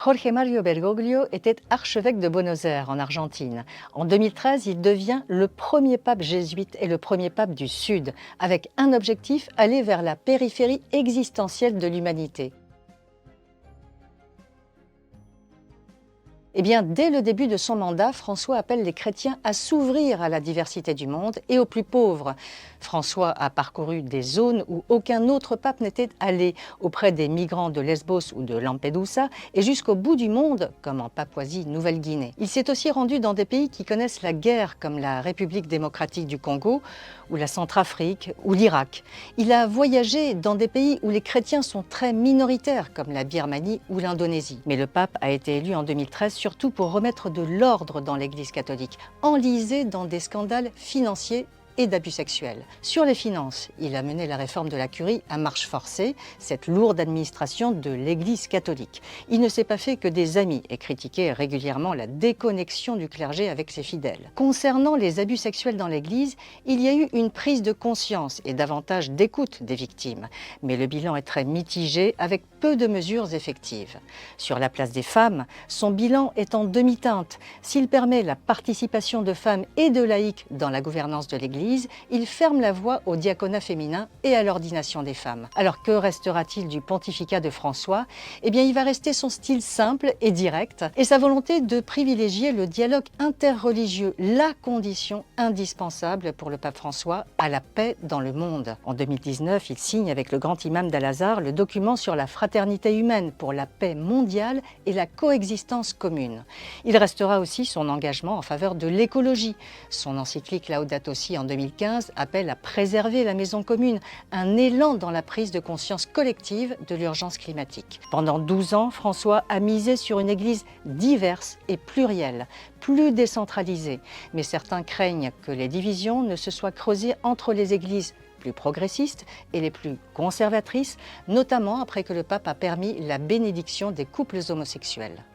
Jorge Mario Bergoglio était archevêque de Buenos Aires, en Argentine. En 2013, il devient le premier pape jésuite et le premier pape du Sud, avec un objectif, aller vers la périphérie existentielle de l'humanité. Eh bien, dès le début de son mandat, François appelle les chrétiens à s'ouvrir à la diversité du monde et aux plus pauvres. François a parcouru des zones où aucun autre pape n'était allé, auprès des migrants de Lesbos ou de Lampedusa et jusqu'au bout du monde, comme en Papouasie-Nouvelle-Guinée. Il s'est aussi rendu dans des pays qui connaissent la guerre, comme la République démocratique du Congo, ou la Centrafrique, ou l'Irak. Il a voyagé dans des pays où les chrétiens sont très minoritaires, comme la Birmanie ou l'Indonésie. Mais le pape a été élu en 2013 surtout pour remettre de l'ordre dans l'Église catholique, enlisée dans des scandales financiers et d'abus sexuels. Sur les finances, il a mené la réforme de la curie à marche forcée, cette lourde administration de l'Église catholique. Il ne s'est pas fait que des amis et critiqué régulièrement la déconnexion du clergé avec ses fidèles. Concernant les abus sexuels dans l'Église, il y a eu une prise de conscience et davantage d'écoute des victimes. Mais le bilan est très mitigé, avec peu de mesures effectives. Sur la place des femmes, son bilan est en demi-teinte. S'il permet la participation de femmes et de laïcs dans la gouvernance de l'Église, il ferme la voie au diaconat féminin et à l'ordination des femmes. Alors que restera-t-il du pontificat de François? Eh bien, il va rester son style simple et direct et sa volonté de privilégier le dialogue interreligieux, la condition indispensable pour le pape François à la paix dans le monde. En 2019, il signe avec le grand imam d'Al-Azhar le document sur la fraternité humaine pour la paix mondiale et la coexistence commune. Il restera aussi son engagement en faveur de l'écologie. Son encyclique Laudato Si en 2015 appelle à préserver la maison commune, un élan dans la prise de conscience collective de l'urgence climatique. Pendant 12 ans, François a misé sur une Église diverse et plurielle, plus décentralisée. Mais certains craignent que les divisions ne se soient creusées entre les églises plus progressistes et les plus conservatrices, notamment après que le pape a permis la bénédiction des couples homosexuels.